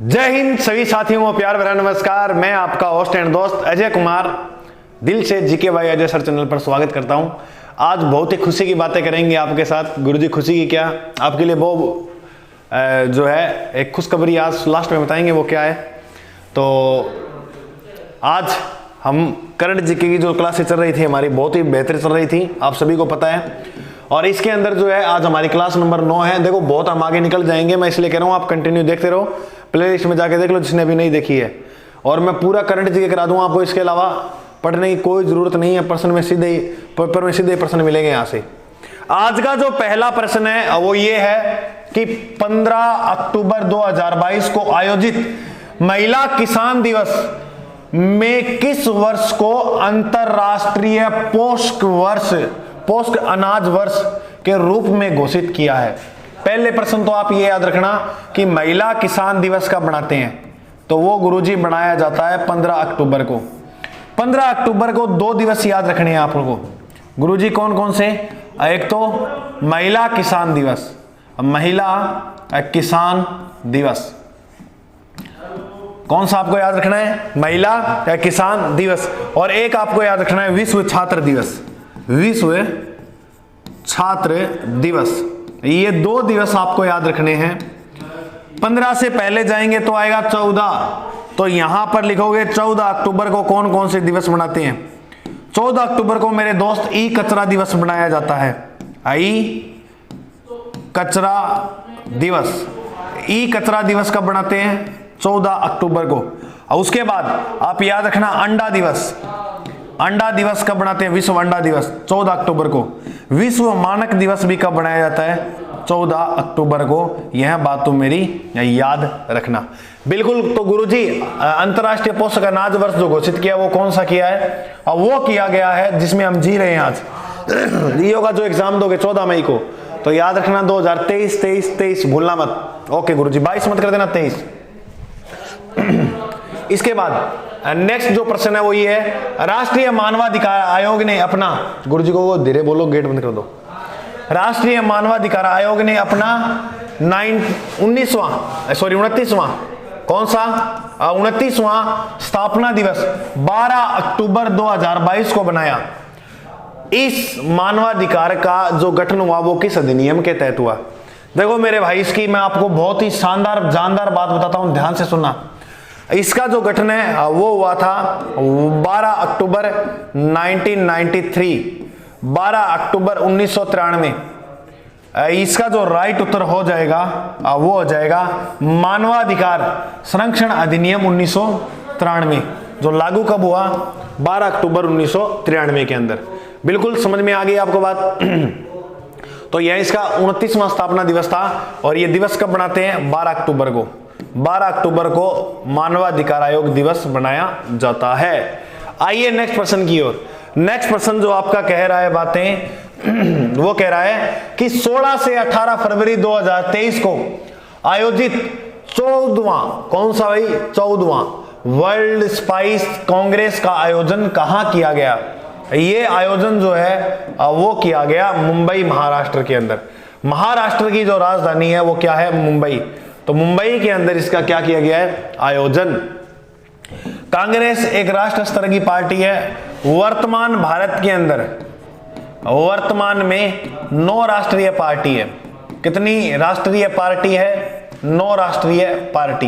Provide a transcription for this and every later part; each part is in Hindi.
जय हिंद सभी साथियों को प्यार भरा नमस्कार। मैं आपका होस्ट एंड दोस्त अजय कुमार दिल से जीके भाई अजय सर चैनल पर स्वागत करता हूं। आज बहुत ही खुशी की बातें करेंगे आपके साथ। गुरुजी खुशी की क्या, आपके लिए वो जो है एक खुशखबरी आज लास्ट में बताएंगे वो क्या है। तो आज हम करंट जीके की जो क्लासेस चल रही थी हमारी बहुत ही बेहतर चल रही थी, आप सभी को पता है। और इसके अंदर जो है आज हमारी क्लास नंबर 9 है। देखो बहुत हम आगे निकल जाएंगे, मैं इसलिए कह रहा हूँ आप कंटिन्यू देखते रहो, प्लेलिस्ट में जाके देख लो जिसने अभी नहीं देखी है। और मैं पूरा करंट जीके करा दूंगा आपको, इसके अलावा पढ़ने की कोई जरूरत नहीं है। प्रश्न में सीधे पेपर में सीधे प्रश्न मिलेंगे यहाँ से। आज का जो पहला प्रश्न है वो ये है कि 15 अक्टूबर 2022 को आयोजित महिला किसान दिवस में किस वर्ष को अंतरराष्ट्रीय पोषक अनाज वर्ष के रूप में घोषित किया है। पहले प्रश्न तो आप ये याद रखना कि महिला किसान दिवस कब बनाते हैं, तो वो गुरुजी बनाया जाता है 15 अक्टूबर को। 15 अक्टूबर को 2 दिवस याद रखने हैं आप लोगों को। गुरुजी कौन कौन से, एक तो महिला किसान दिवस, महिला किसान दिवस कौन सा आपको याद रखना है, महिला किसान दिवस। और एक आपको याद रखना है विश्व छात्र दिवस, विश्व छात्र दिवस। ये 2 दिवस आपको याद रखने हैं। 15 से पहले जाएंगे तो आएगा 14, तो यहां पर लिखोगे 14 अक्टूबर को कौन कौन से दिवस मनाते हैं। 14 अक्टूबर को मेरे दोस्त ई कचरा दिवस मनाया जाता है, ई कचरा दिवस। ई कचरा दिवस कब बनाते हैं, 14 अक्टूबर को। और उसके बाद आप याद रखना अंडा दिवस, अंडा दिवस कब बनाते हैं, विश्व अंडा दिवस 14 अक्टूबर को। विश्व मानक दिवस भी कब बनाया जाता है, 14 अक्टूबर को। यह बात तो मेरी याद रखना बिल्कुल। तो गुरुजी अंतरराष्ट्रीय पोषक अनाज वर्ष जो घोषित किया वो कौन सा किया है, और वो किया गया है जिसमें हम जी रहे हैं आज। रियो का जो एग्जाम दोगे 14 मई को, तो याद रखना 2023 भूलना मत। ओके गुरुजी 22 मत कर देना, 23। इसके बाद नेक्स्ट जो प्रश्न है वो ये है, राष्ट्रीय मानवाधिकार आयोग ने अपना, गुरुजी को वो धीरे बोलो गेट बंद कर दो। राष्ट्रीय मानवाधिकार आयोग ने अपना 29वां कौन सा 29वां स्थापना दिवस 12 अक्टूबर 2022 को बनाया। इस मानवाधिकार का जो गठन हुआ वो किस अधिनियम के तहत हुआ। देखो मेरे भाई, इसकी मैं आपको बहुत ही शानदार जानदार बात बताता हूं, ध्यान से सुनना। इसका जो गठन है वो हुआ था 12 अक्टूबर 1993, 12 अक्टूबर 1993। इसका जो राइट उत्तर हो जाएगा वो हो जाएगा मानवाधिकार संरक्षण अधिनियम 1993, जो लागू कब हुआ, 12 अक्टूबर 1993 के अंदर। बिल्कुल समझ में आ गई आपको बात। तो यह इसका 29वां स्थापना दिवस था, और यह दिवस कब बनाते हैं, 12 अक्टूबर को। 12 अक्टूबर को मानवाधिकार आयोग दिवस बनाया जाता है। आइए नेक्स्ट प्रश्न की ओर। नेक्स्ट प्रश्न जो आपका कह रहा है बातें, वो कह रहा है कि 16 से 18 फरवरी 2023 को आयोजित 14वां कौन सा भाई, 14वां वर्ल्ड स्पाइस कांग्रेस का आयोजन कहां किया गया। ये आयोजन जो है वो किया गया मुंबई महाराष्ट्र के अंदर। महाराष्ट्र की जो राजधानी है वो क्या है, मुंबई। तो मुंबई के अंदर इसका क्या किया गया है, आयोजन। कांग्रेस एक राष्ट्र स्तर की पार्टी है। वर्तमान भारत के अंदर वर्तमान में 9 राष्ट्रीय पार्टी है। कितनी राष्ट्रीय पार्टी है, 9 राष्ट्रीय पार्टी,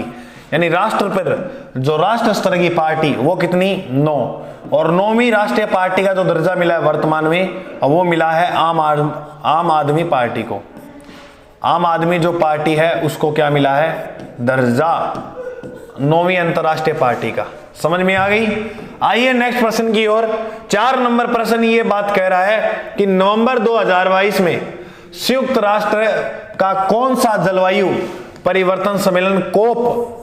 यानी राष्ट्र पर जो राष्ट्र स्तर की पार्टी वो कितनी, 9। और 9वीं राष्ट्रीय पार्टी का जो दर्जा मिला है वर्तमान में, वो मिला है आम आदमी पार्टी को। आम आदमी जो पार्टी है उसको क्या मिला है, दर्जा 9वीं अंतरराष्ट्रीय पार्टी का। समझ में आ गई। आइए नेक्स्ट प्रश्न की ओर। 4 नंबर प्रश्न ये बात कह रहा है कि नवंबर 2022 में संयुक्त राष्ट्र का कौन सा जलवायु परिवर्तन सम्मेलन कोप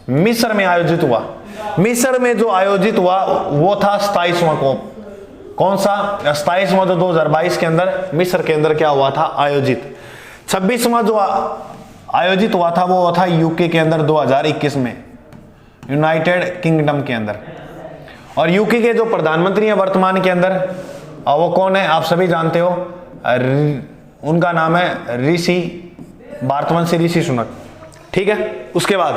मिस्र में आयोजित हुआ। मिस्र में जो आयोजित हुआ वो था 27वां कोप। कौन सा, 27वां जो 2022 के अंदर मिस्र के अंदर क्या हुआ था, आयोजित। 26वां जो आयोजित हुआ था वो हुआ था यूके के अंदर 2021 में, यूनाइटेड किंगडम के अंदर। और यूके के जो प्रधानमंत्री हैं वर्तमान के अंदर, वो कौन है, आप सभी जानते हो, उनका नाम है ऋषि भारतवंशी ऋषि सुनक। ठीक है। उसके बाद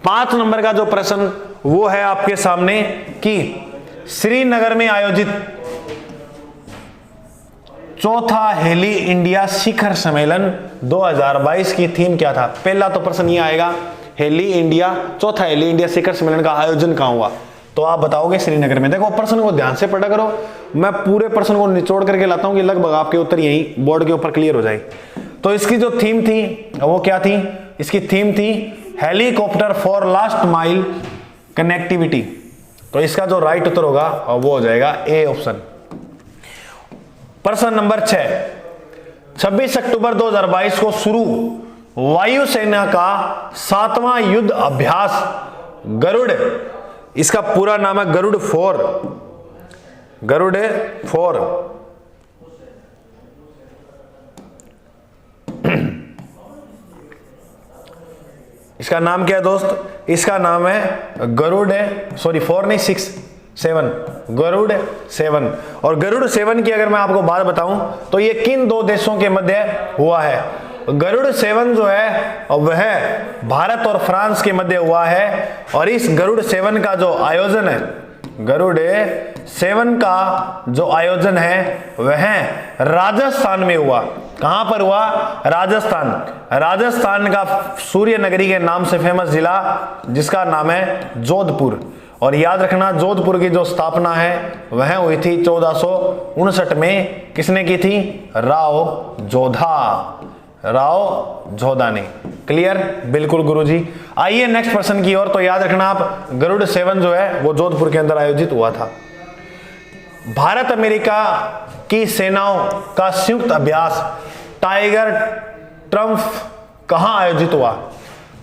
5 नंबर का जो प्रश्न वो है आपके सामने कि श्रीनगर में आयोजित चौथा हेली इंडिया शिखर सम्मेलन 2022 की थीम क्या था। पहला तो प्रश्न ये आएगा, चौथा हेली इंडिया शिखर सम्मेलन का आयोजन कहां हुआ, तो आप बताओगे श्रीनगर में। देखो प्रश्न को ध्यान से पढ़ा करो, मैं पूरे प्रश्न को निचोड़ करके लाता हूं कि लगभग आपके उत्तर यही बोर्ड के ऊपर क्लियर हो जाए। तो इसकी जो थीम थी वो क्या थी, इसकी थीम थी helicopter for last mile connectivity. तो इसका जो राइट उत्तर होगा वो हो जाएगा ए ऑप्शन। प्रश्न नंबर 6, 26 अक्टूबर 2022 को शुरू वायुसेना का 7वां युद्ध अभ्यास गरुड़, इसका पूरा नाम है गरुड़ 4, गरुड़ 4। इसका नाम क्या है दोस्त, इसका नाम है गरुड़, सॉरी 4 नहीं 6 7, गरुड़ 7। और गरुड़ 7 की अगर मैं आपको बात बताऊं तो ये किन 2 देशों के मध्य हुआ है। गरुड़ 7 जो है वह भारत और फ्रांस के मध्य हुआ है। और इस गरुड़ 7 का जो आयोजन है, गरुड़ 7 का जो आयोजन है वह राजस्थान में हुआ। कहां पर हुआ, राजस्थान। राजस्थान का सूर्य नगरी के नाम से फेमस जिला जिसका नाम है जोधपुर। और याद रखना जोधपुर की जो स्थापना है वह हुई थी 1459 में। किसने की थी, राव जोधा ने। क्लियर, बिल्कुल गुरुजी। आइए नेक्स्ट प्रश्न की ओर। तो याद रखना आप गरुड़ 7 जो है वो जोधपुर के अंदर आयोजित हुआ था। भारत अमेरिका की सेनाओं का संयुक्त अभ्यास टाइगर ट्रम्प कहां आयोजित हुआ।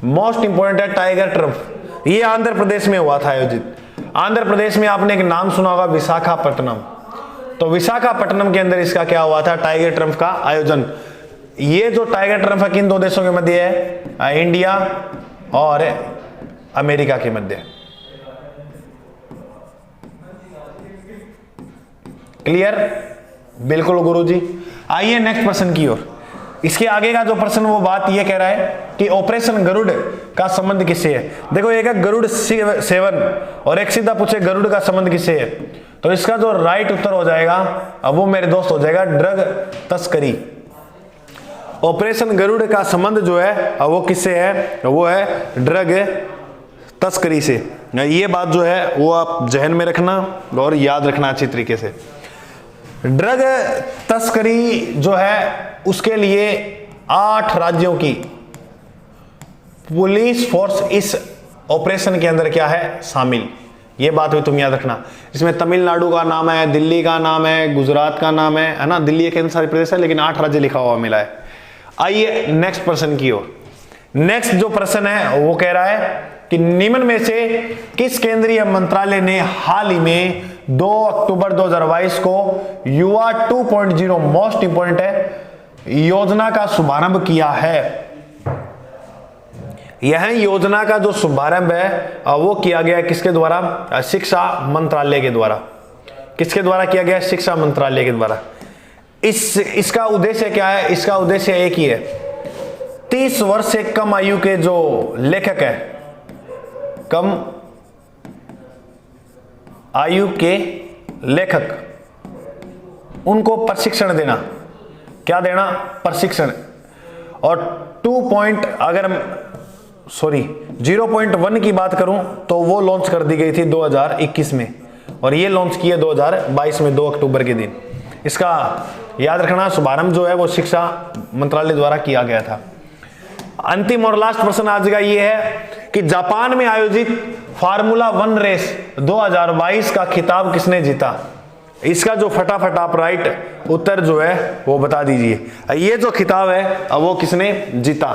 मोस्ट इंपोर्टेंट है टाइगर ट्रम्प, ये आंध्र प्रदेश में हुआ था आयोजित। आंध्र प्रदेश में आपने एक नाम सुना होगा विशाखापट्टनम। तो विशाखापट्टनम के अंदर इसका क्या हुआ था, टाइगर ट्रम्प का आयोजन। ये जो टाइगर ट्रम्प है किन 2 देशों के मध्य है, इंडिया और अमेरिका के मध्य। क्लियर, बिल्कुल गुरुजी। आइए नेक्स्ट प्रश्न की ओर। इसके आगे का जो प्रश्न वो बात ये कह रहा है कि ऑपरेशन गरुड़ का संबंध किससे है। देखो एक है गरुड़ 7 और एक सीधा पूछे गरुड़ का संबंध किससे है। तो इसका जो राइट उत्तर हो जाएगा अब वो मेरे दोस्त हो जाएगा ड्रग तस्करी। ऑपरेशन गरुड़ का संबंध जो है वो किससे है, वो है ड्रग तस्करी से। ये बात जो है वो आप जहन में रखना और याद रखना अच्छी तरीके से। ड्रग तस्करी जो है उसके लिए 8 राज्यों की पुलिस फोर्स इस ऑपरेशन के अंदर क्या है, शामिल। ये बात भी तुम याद रखना। इसमें तमिलनाडु का नाम है, दिल्ली का नाम है, गुजरात का नाम है ना, दिल्ली एक केंद्र शासित प्रदेश है लेकिन 8 राज्य लिखा हुआ मिला है। आइए नेक्स्ट प्रश्न की ओर। नेक्स्ट जो प्रश्न है वो कह रहा है कि निम्न में से किस केंद्रीय मंत्रालय ने हाल ही में 2 अक्टूबर 2022 को युवा 2.0 मोस्ट इंपोर्टेंट है योजना का शुभारंभ किया है। यह योजना का जो शुभारंभ है वो किया गया किसके द्वारा, शिक्षा मंत्रालय के द्वारा। किसके द्वारा किया गया, शिक्षा मंत्रालय के द्वारा। इसका उद्देश्य क्या है, इसका उद्देश्य एक ही है, 30 वर्ष से कम आयु के जो लेखक है, कम आयु के लेखक, उनको प्रशिक्षण देना। क्या देना, प्रशिक्षण। और 0.1 की बात करूं तो वो लॉन्च कर दी गई थी 2021 में और ये लॉन्च किया 2022 में 2 अक्टूबर के दिन। इसका याद रखना शुभारंभ जो है वो शिक्षा मंत्रालय द्वारा किया गया था। अंतिम और लास्ट प्रश्न आज का ये है कि जापान में आयोजित फार्मूला 1 रेस 2022 का खिताब किसने जीता। इसका जो फटाफट आप राइट उत्तर जो है वो बता दीजिए। ये जो खिताब है वो किसने जीता,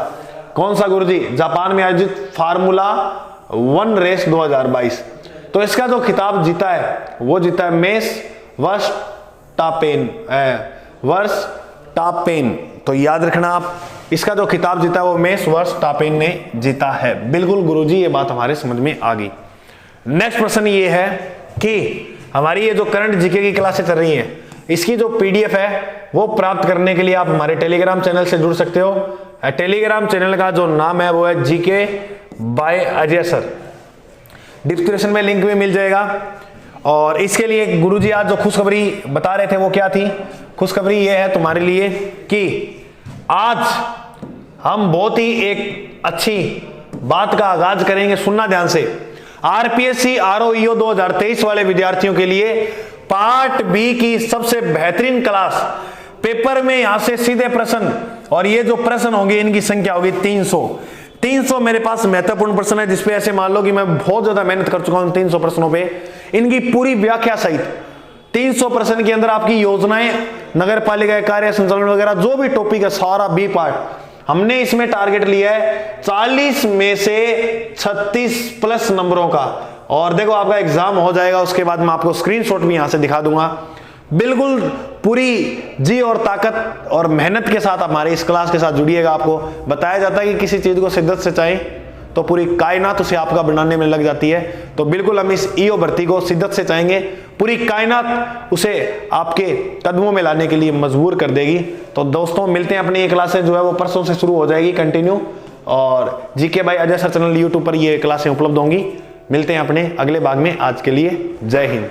कौन सा गुरुजी, जापान में आयोजित फार्मूला 1 रेस 2022। तो इसका जो खिताब जीता है वो जीता है मैक्स वर्स्टापेन। तो याद रखना आप, इसका जो खिताब जीता है वो मैक्स वर्स्टापेन ने जीता है। बिल्कुल गुरुजी, ये बात हमारे समझ में आ गई। नेक्स्ट प्रश्न ये है कि हमारी ये जो करंट जीके की क्लासें चल रही हैं, इसकी जो पीडीएफ है वो प्राप्त करने के लिए आप हमारे टेलीग्राम चैनल से जुड़ सकते हो। टेलीग्राम चैनल का जो नाम है वो है GK by Ajay sir. Description में लिंक भी मिल जाएगा। और इसके लिए गुरुजी आज जो खुशखबरी बता रहे थे वो क्या थी? खुशखबरी ये है तुम्हारे लिए कि आज हम बहुत ही एक अच्छी बात का आगाज करेंगे, सुनना ध्यान से। आरपीएससी आरओईओ 2023 वाले विद्यार्थियों के लिए पार्ट बी की सबसे बेहतरीन क्लास। पेपर में यहां से सीधे प्रश्न, और ये जो प्रश्न होंगे इनकी संख्या होगी 300 मेरे पास महत्वपूर्ण प्रश्न है, जिसपे ऐसे मान लो कि मैं बहुत ज्यादा मेहनत कर चुका हूं 300 प्रश्नों पे, इनकी पूरी व्याख्या सहित 300 प्रश्न के अंदर आपकी योजनाएं, नगर पालिका कार्य संचालन वगैरह जो भी टॉपिक है सारा बी पार्ट हमने इसमें टारगेट लिया है 40 में से 36 प्लस नंबरों का। और देखो आपका एग्जाम हो जाएगा, उसके बाद मैं आपको स्क्रीनशॉट भी यहां से दिखा दूंगा। बिल्कुल पूरी जी और ताकत और मेहनत के साथ हमारे इस क्लास के साथ जुड़िएगा। आपको बताया जाता है कि किसी चीज को शिद्दत से चाहें तो पूरी कायनात उसे आपका बनाने में लग जाती है। तो बिल्कुल हम इस ईओ भर्ती को शिद्दत से चाहेंगे, पूरी कायनात उसे आपके कदमों में लाने के लिए मजबूर कर देगी। तो दोस्तों मिलते हैं, अपनी ये क्लासें जो है वो परसों से शुरू हो जाएगी कंटिन्यू, और GK by Ajay sir channel YouTube पर ये क्लासें उपलब्ध होंगी। मिलते हैं अपने अगले भाग में, आज के लिए जय हिंद।